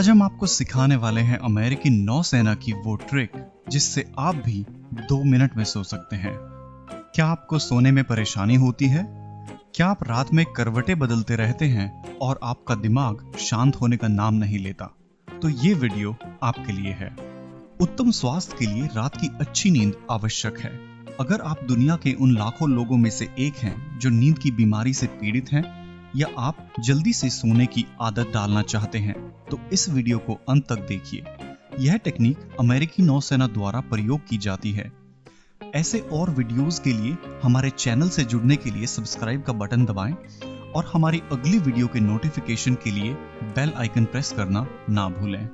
आज हम आपको सिखाने वाले हैं अमेरिकी नौसेना की वो ट्रिक जिससे आप भी 2 मिनट में सो सकते हैं। क्या आपको सोने में परेशानी होती है? क्या आप रात में करवटें बदलते रहते हैं और आपका दिमाग शांत होने का नाम नहीं लेता? तो ये वीडियो आपके लिए है। उत्तम स्वास्थ्य के लिए रात की अच्छी नींद आवश्यक है। अगर आप दुनिया के उन लाखों लोगों में से एक हैं जो नींद की बीमारी से पीड़ित हैं, या आप जल्दी से सोने की आदत डालना चाहते हैं, तो इस वीडियो को अंत तक देखिए। यह टेक्निक अमेरिकी नौसेना द्वारा प्रयोग की जाती है। ऐसे और वीडियोस के लिए हमारे चैनल से जुड़ने के लिए सब्सक्राइब का बटन दबाएं और हमारी अगली वीडियो के नोटिफिकेशन के लिए बेल आइकन प्रेस करना ना भूलें।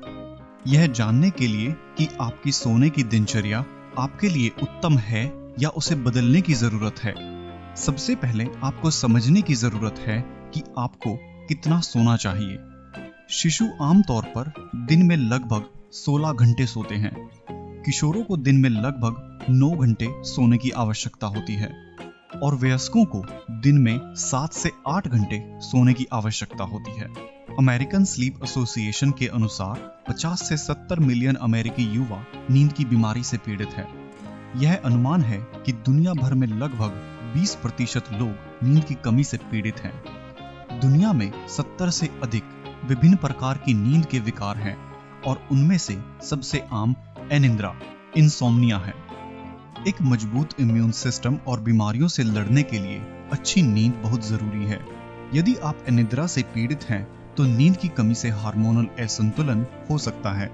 यह जानने के लिए कि आपकी सोने की दिनचर्या आपके लिए उत्तम है या उसे बदलने की जरूरत है, सबसे पहले आपको समझने की जरूरत है कि आपको कितना सोना चाहिए। शिशु आमतौर पर दिन में लगभग 16 घंटे सोते हैं। किशोरों को दिन में लगभग 9 घंटे सोने की आवश्यकता होती है और वयस्कों को दिन में 7 से 8 घंटे सोने की आवश्यकता होती है। अमेरिकन स्लीप एसोसिएशन के अनुसार 50 से 70 मिलियन अमेरिकी युवा नींद की बीमारी से पीड़ित है। यह अनुमान है कि दुनिया भर में लगभग 20% लोग नींद की कमी से पीड़ित हैं। दुनिया में 70 से अधिक विभिन्न प्रकार की नींद के विकार हैं और उनमें से सबसे आम अनिद्रा इंसोम्निया है। एक मजबूत इम्यून सिस्टम और बीमारियों से लड़ने के लिए अच्छी नींद बहुत जरूरी है। यदि आप अनिद्रा से पीड़ित हैं तो नींद की कमी से हार्मोनल असंतुलन हो सकता है,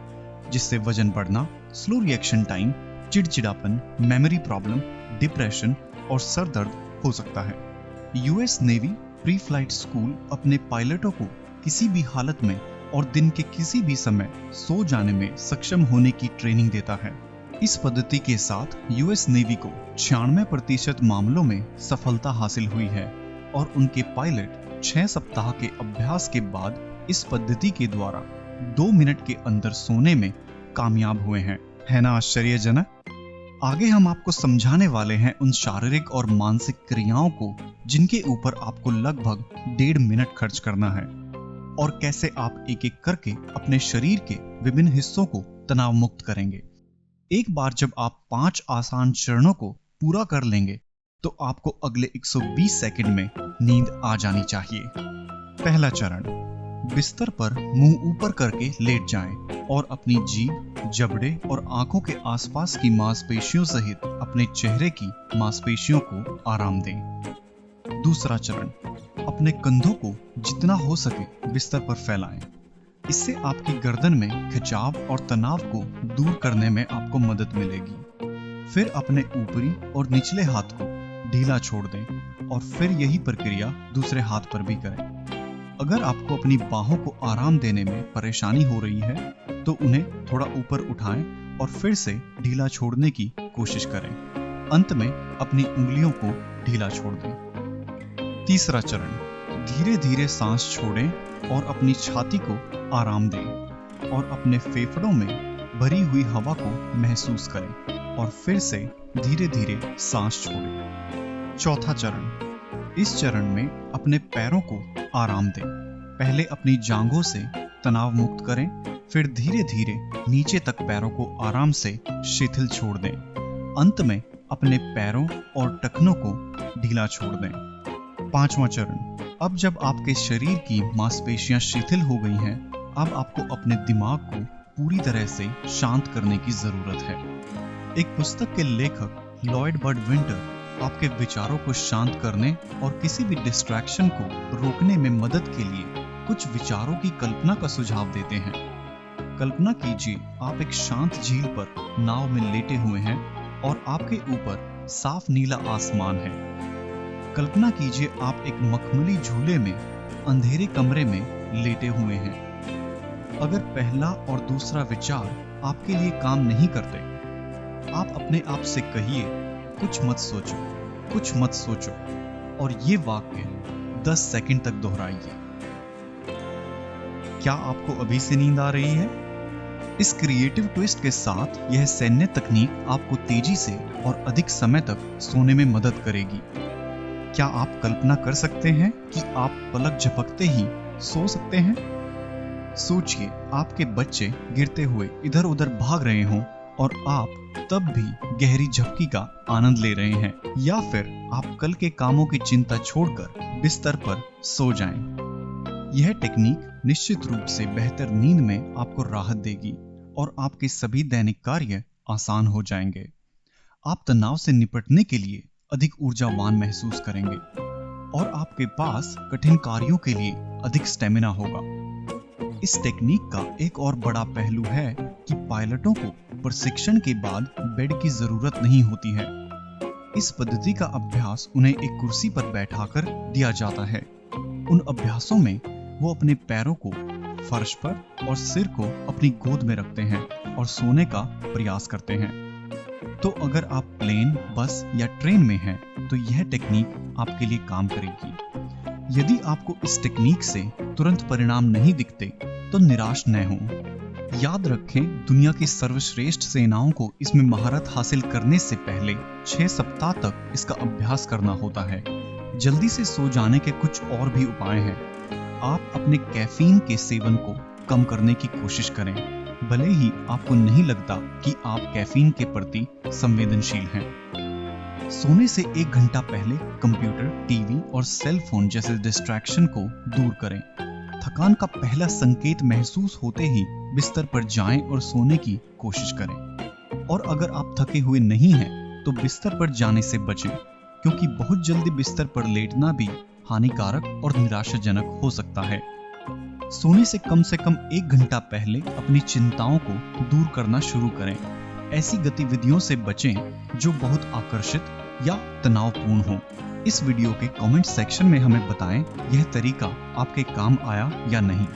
जिससे वजन बढ़ना, स्लो रिएक्शन टाइम, चिड़चिड़ापन, मेमोरी प्रॉब्लम, डिप्रेशन और सर दर्द हो सकता है। US navy pre flight school अपने पायलटों को किसी भी हालत में और दिन के किसी भी समय सो जाने में सक्षम होने की ट्रेनिंग देता है। इस पद्धति के साथ यूएस नेवी को 96% मामलों में सफलता हासिल हुई है और उनके पायलट 6 सप्ताह के अभ्यास के बाद इस पद्धति के द्वारा 2 मिनट के अंदर सोने में कामयाब हुए हैं। है ना आश्चर्यजनक? आगे हम आपको समझाने वाले हैं उन शारीरिक और मानसिक क्रियाओं को जिनके ऊपर आपको लगभग 1.5 मिनट खर्च करना है और कैसे आप एक एक करके अपने शरीर के विभिन्न हिस्सों को तनाव मुक्त करेंगे। एक बार जब आप 5 आसान चरणों को पूरा कर लेंगे तो आपको अगले 120 सेकंड में नींद आ जानी चाहिए। पहला चरण, बिस्तर पर मुंह ऊपर करके लेट जाएं और अपनी जीभ, जबड़े और आंखों के आसपास की मांसपेशियों सहित अपने चेहरे की मांसपेशियों को आराम दें। दूसरा चरण, अपने कंधों को जितना हो सके बिस्तर पर फैलाएं। इससे आपकी गर्दन में खिंचाव और तनाव को दूर करने में आपको मदद मिलेगी। फिर अपने ऊपरी और निचले हाथ को ढीला छोड़ दें और फिर यही प्रक्रिया दूसरे हाथ पर भी करें। अगर आपको अपनी बाहों को आराम देने में परेशानी हो रही है तो उन्हें थोड़ा ऊपर उठाएं और फिर से ढीला छोड़ने की कोशिश करें। अंत में अपनी उंगलियों को ढीला छोड़ दें। तीसरा चरण, धीरे धीरे सांस छोड़ें और अपनी छाती को आराम दें और अपने फेफड़ों में भरी हुई हवा को महसूस करें और फिर से धीरे धीरे सांस छोड़ें। चौथा चरण, इस चरण में अपने पैरों को आराम दें। पहले अपनी जांघों से तनाव मुक्त करें, फिर धीरे धीरे नीचे तक पैरों को आराम से शिथिल छोड़ दें। अंत में अपने पैरों और टखनों को ढीला छोड़ दें। पांचवा चरण, अब जब आपके शरीर की मांसपेशियां शिथिल हो गई हैं, अब आपको अपने दिमाग को पूरी तरह से शांत करने की जरूरत है। एक पुस्तक के लेखक लॉयड बर्ड विंटर आपके विचारों को शांत करने और किसी भी डिस्ट्रैक्शन को रोकने में मदद के लिए कुछ विचारों की कल्पना का सुझाव देते हैं। कल्पना कीजिए आप एक शांत झील पर नाव में लेटे हुए हैं और आपके ऊपर साफ नीला आसमान है। कल्पना कीजिए आप एक मखमली झूले में अंधेरे कमरे में लेटे हुए हैं। अगर पहला और दूसरा विचार आपके लिए काम नहीं करते, आप अपने आप से कहिए, कुछ मत सोचो, कुछ मत सोचो, और ये वाक्य 10 सेकंड तक दोहराइए। क्या आपको अभी से नींद आ रही है? इस क्रिएटिव ट्विस्ट के साथ यह सैन्य तकनीक आपको तेजी से और अधिक समय तक सोने में मदद करेगी। क्या आप कल्पना कर सकते हैं कि आप पलक झपकते ही सो सकते हैं? सोचिए आपके बच्चे गिरते हुए इधर उधर भाग रहे हों और आप तब भी गहरी झपकी का आनंद ले रहे हैं, या फिर आप कल के कामों की चिंता छोड़कर बिस्तर पर सो जाएं। यह टेक्निक निश्चित रूप से बेहतर नींद में आपको राहत देगी और आपके सभी दैनिक कार्य आसान हो जाएंगे। आप तनाव से निपटने के लिए अधिक ऊर्जावान महसूस करेंगे और आपके पास कठिन कार्यों के लिए अधिक स्टेमिना होगा। इस टेक्निक का एक और बड़ा पहलू है कि पायलटों को प्रशिक्षण के बाद बेड की जरूरत नहीं होती है। इस पद्धति का अभ्यास उन्हें एक कुर्सी पर बैठाकर दिया जाता है। उन अभ्यासों में वो अपने पैरों को फर्श पर और सिर को अपनी गोद में रखते हैं और सोने का प्रयास करते हैं। तो अगर आप प्लेन, बस या ट्रेन में हैं, तो यह टेक्निक आपके लिए काम करेगी। यदि आपको इस टेक्निक से तुरंत परिणाम नहीं दिखते तो निराश न हों। याद रखें, दुनिया की सर्वश्रेष्ठ सेनाओं को इसमें महारत हासिल करने से पहले 6 सप्ताह तक इसका अभ्यास करना होता है। जल्दी से सो जाने के कुछ और भी उपाय हैं। आप अपने कैफीन के सेवन को कम करने की कोशिश करें, भले ही आपको नहीं लगता कि आप कैफीन के प्रति संवेदनशील हैं। सोने से 1 घंटा पहले कंप्यूटर, टीवी और सेल फोन जैसे डिस्ट्रैक्शन को दूर करें। थकान का पहला संकेत महसूस होते ही बिस्तर पर जाएं और सोने की कोशिश करें। और अगर आप थके हुए नहीं हैं, तो बिस्तर पर जाने से बचें, क्योंकि बहुत जल्दी बिस्तर पर लेटना भी हानिकारक और निराशाजनक हो सकता है। सोने से कम 1 घंटा पहले अपनी चिंताओं को दूर करना शुरू करें। ऐसी गतिविधियों से बचें जो बहुत आकर्षित या तनावपूर्ण हो। इस वीडियो के कमेंट सेक्शन में हमें बताएं यह तरीका आपके काम आया या नहीं।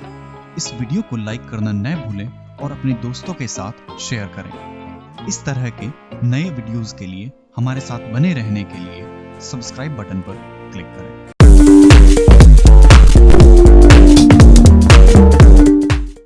इस वीडियो को लाइक करना न भूलें और अपने दोस्तों के साथ शेयर करें। इस तरह के नए वीडियोस के लिए हमारे साथ बने रहने के लिए सब्सक्राइब बटन पर क्लिक करें।